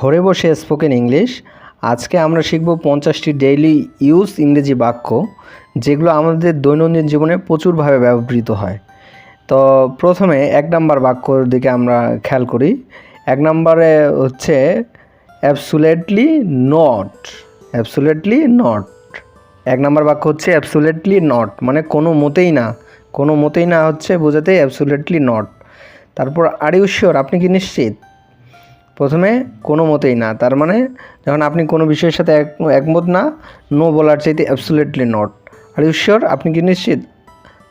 ঘরে বসে spoken English. আজকে আমরা শিখব 50টি ডেইলি ইউজ ইংরেজি বাক্য, যেগুলো আমাদের দৈনন্দিন জীবনে প্রচুরভাবে ব্যবহৃত হয়। তো প্রথমে 1 নম্বর বাক্যর দিকে আমরা খেয়াল করি। 1 নম্বরে হচ্ছে অ্যাবসুলেটলি নট। অ্যাবসুলেটলি নট 1 নম্বর বাক্য হচ্ছে অ্যাবসুলেটলি নট, মানে কোনো মতেই না। কোনো মতেই না হচ্ছে বোঝাতে অ্যাবসুলেটলি নট। তারপর আর ইউ শিওর, আপনি কি নিশ্চিত? প্রথমে কোনো মতেই না, তার মানে যখন আপনি কোনো বিষয়ের সাথে একমত না, নো বলার চাইতে absolutely not. Are you sure, আপনি কি নিশ্চিত?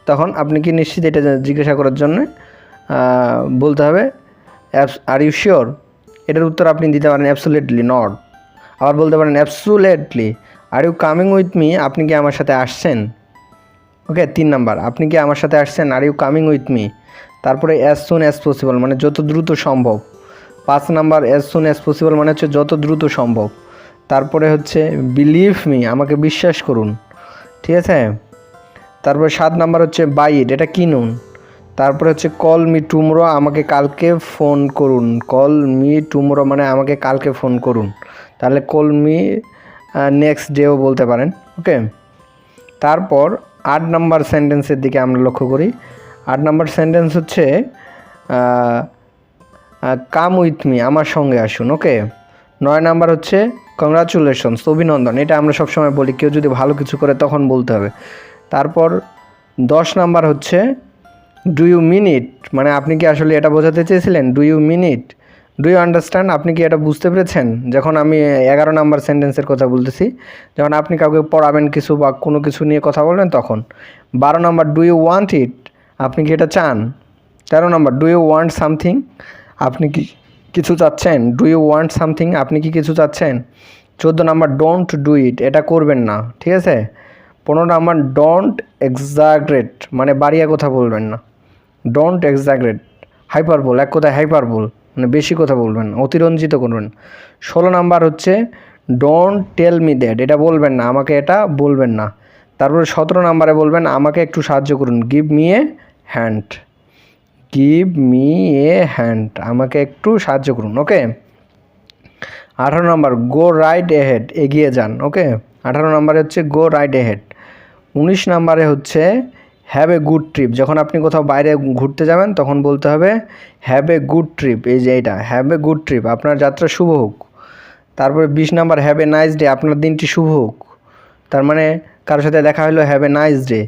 তখন আপনি কি নিশ্চিত এটা জিজ্ঞাসা করার জন্য বলতে হবে আর ইউ শিওর। এটার উত্তর আপনি দিতে পারেন অ্যাবসুলেটলি নট। আবার বলতে পারেন absolutely. Are you coming with me, আপনি কি আমার সাথে আসছেন? ওকে, 3 নাম্বার, আপনি কি আমার সাথে আসছেন? Are you coming with me. তারপরে অ্যাজ সুন অ্যাজ পসিবল, মানে যত দ্রুত সম্ভব। 5 number as soon as possible মানে হচ্ছে যত দ্রুত সম্ভব। তারপরে হচ্ছে বিলিভ মি, আমাকে বিশ্বাস করুন। ঠিক আছে। তারপরে 7 নাম্বার হচ্ছে বাই ইট, এটা কিনুন। তারপরে হচ্ছে কল মি টুমরো, আমাকে কালকে ফোন করুন। কল মি টুমরো মানে আমাকে কালকে ফোন করুন। তাহলে কল মি নেক্সট ডেও বলতে পারেন। ওকে। তারপর 8 নাম্বার সেন্টেন্সের দিকে আমরা লক্ষ্য করি। 8 নাম্বার সেন্টেন্স হচ্ছে কাম উইথ মি, আমার সঙ্গে আসুন। ওকে। 9 নাম্বার হচ্ছে কংগ্রাচুলেশনস, অভিনন্দন। এটা আমরা সবসময় বলি, কেউ যদি ভালো কিছু করে তখন বলতে হবে। তারপর 10 নাম্বার হচ্ছে ডু ইউ মিন ইট, মানে আপনি কি আসলে এটা বোঝাতে চেয়েছিলেন? Do you mean it, do you understand, আপনি কি এটা বুঝতে পেরেছেন? যখন আমি 11 নাম্বার সেন্টেন্সের কথা বলতেছি, যখন আপনি কাউকে পড়াবেন কিছু বা কোনো কিছু নিয়ে কথা বলবেন তখন। 12 number do you want it, আপনি কি এটা চান? 13 number do you want something, আপনি কি কিছু চাচ্ছেন? ডু ইউ ওয়ান্ট সামথিং, আপনি কি কিছু চাচ্ছেন? 14 নাম্বার ডোন্ট ডু ইট, এটা করবেন না। ঠিক আছে। 15 নাম্বার ডোন্ট এক্সাগ্রেট, মানে বাড়িয়ে কথা বলবেন না। ডোন্ট এক্সাগ্রেট, হাইপারবোল, এক কথায় হাইপারবোল, মানে বেশি কথা বলবেন, অতিরঞ্জিত করবেন। 16 নাম্বার হচ্ছে ডোন্ট টেল মি দ্যাট, এটা বলবেন না, আমাকে এটা বলবেন না। তারপরে 17 নাম্বারে বলবেন আমাকে একটু সাহায্য করুন, give me a hand. Give me a hand, আমাকে একটু সাহায্য করুন। ওকে। 18 নম্বর গো রাইট এহেড, এগিয়ে যান। ওকে। 18 নম্বরে হচ্ছে গো রাইট এহেড। 19 নম্বরে হচ্ছে হ্যাভ এ গুড ট্রিপ, যখন আপনি কোথাও বাইরে ঘুরতে যাবেন তখন বলতে হবে হ্যাভ এ গুড ট্রিপ। এই যে এইটা, হ্যাভ এ গুড ট্রিপ, আপনার যাত্রা শুভ হোক। তারপরে 20 number have a nice day, আপনার দিনটি শুভ হোক। তার মানে কারোর সাথে দেখা হলো have a nice day.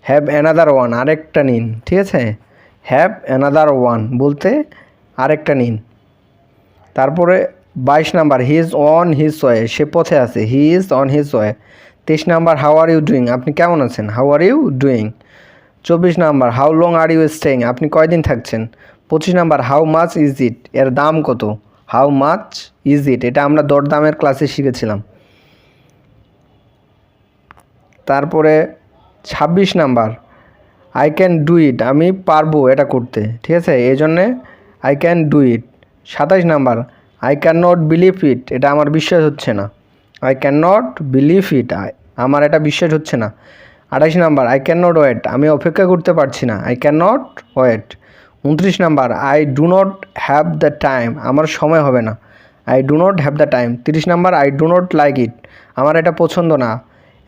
Have another one, আরেকটা নিন। ঠিক আছে। হ্যাভ অ্যানাদার ওয়ান বলতে আরেকটা নিন। তারপরে 22 number he is on his way, সে পথে আছে, he is on his way. 23 number how are you doing, আপনি কেমন আছেন? How are you doing. 24 number how long are you staying, আপনি কয়দিন থাকছেন? 25 number how much is it, এর দাম কত? হাউ মাচ ইজ ইট, এটা আমরা দরদামের ক্লাসে শিখেছিলাম। তারপরে 26 number I can do it, আমি পারবো এটা করতে। ঠিক আছে, এই জন্যে I can do it. 27 number I can not believe it, এটা আমার বিশ্বাস হচ্ছে না। I can not believe it, আমার এটা বিশ্বাস হচ্ছে না। 28 number I can not wait, আমি অপেক্ষা করতে পারছি না। I can not wait. 29 number I do not have the time, আমার সময় হবে না। I do not have the time. 30 number I do not like it, আমার এটা পছন্দ না।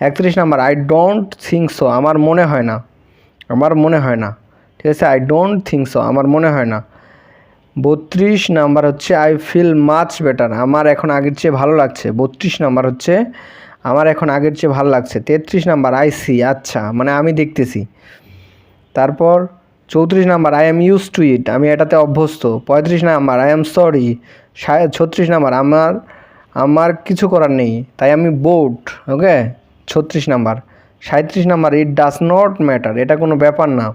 31 number I don't think so, আমার মনে হয় না। আমার মনে হয় না। ঠিক আছে, আই ডোন্ট থিঙ্ক সো, আমার মনে হয় না। 32 নাম্বার হচ্ছে আই ফিল মাচ বেটার, আমার এখন আগের চেয়ে ভালো লাগছে। 32 নাম্বার হচ্ছে আমার এখন আগের চেয়ে ভালো লাগছে। 33 নাম্বার আই সি, আচ্ছা, মানে আমি দেখতেছি। তারপর 34 number I am use to it, আমি এটাতে অভ্যস্ত। 35 number I am sorry. 36 number আমার কিছু করার নেই, তাই আমি bored. Okay. 36 number. 37 number it does not matter, এটা কোনো ব্যাপার না।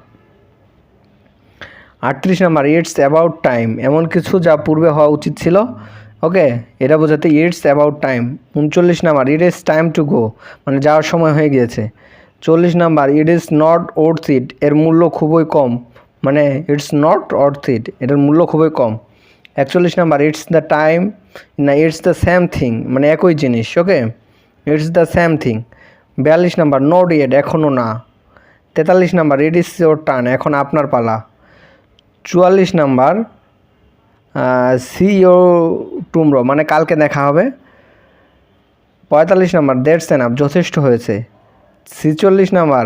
38 নাম্বার ইটস অ্যাবাউট টাইম, এমন কিছু যা পূর্বে হওয়া উচিত ছিল। ওকে, এটা বোঝাতে it's about time. 39 number it is time to go, মানে যাওয়ার সময় হয়ে গিয়েছে। 40 number it is not worth it, এর মূল্য খুবই কম, মানে ইটস নট ওর্থ ইট, এটার মূল্য খুবই কম। 41 নাম্বার ইটস দ্য টাইম, না ইটস দ্য সেম থিং, মানে একই জিনিস। Okay, it's the same thing. 42 number not yet, এখনও না। 43 number it is your turn, এখন আপনার পালা। 44 নাম্বার সি ইউ টুমরো মানে কালকে দেখা হবে। 45 নাম্বার দ্যাটস এনাফ যথেষ্ট হয়েছে। 46 নাম্বার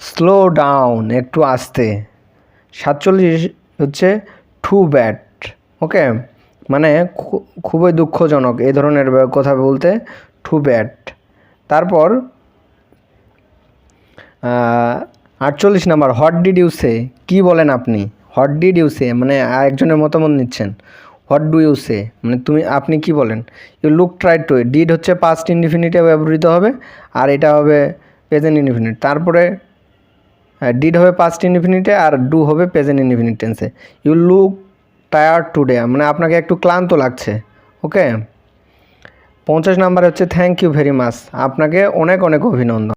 স্লো ডাউন একটু আস্তে। 47 হচ্ছে টু ব্যাড। ওকে, মানে খুবই দুঃখজনক এই ধরনের কথা বলতে টু ব্যাড। তারপর 48 number what did you say, কী বলেন আপনি। হোয়াট ডিড ইউ সে মানে একজনের মতামত নিচ্ছেন। হোয়াট ডু ইউ সে মানে আপনি কি বলেন। You look try to, did হচ্ছে পাস্ট ইনডিফিনিটে ব্যবহৃত হবে, আর এটা হবে প্রেজেন্ট ইনডিফিনিট। তারপরে ডিড হবে পাস্ট ইনডিফিনিটে আর ডু হবে প্রেজেন্ট ইনডিফিনিট টেন্সে। ইউ লুক টায়ার্ড টুডে মানে আপনাকে একটু ক্লান্ত লাগছে। ওকে, 50 নাম্বার হচ্ছে থ্যাংক ইউ ভেরি মাচ, আপনাকে অনেক অনেক অভিনন্দন।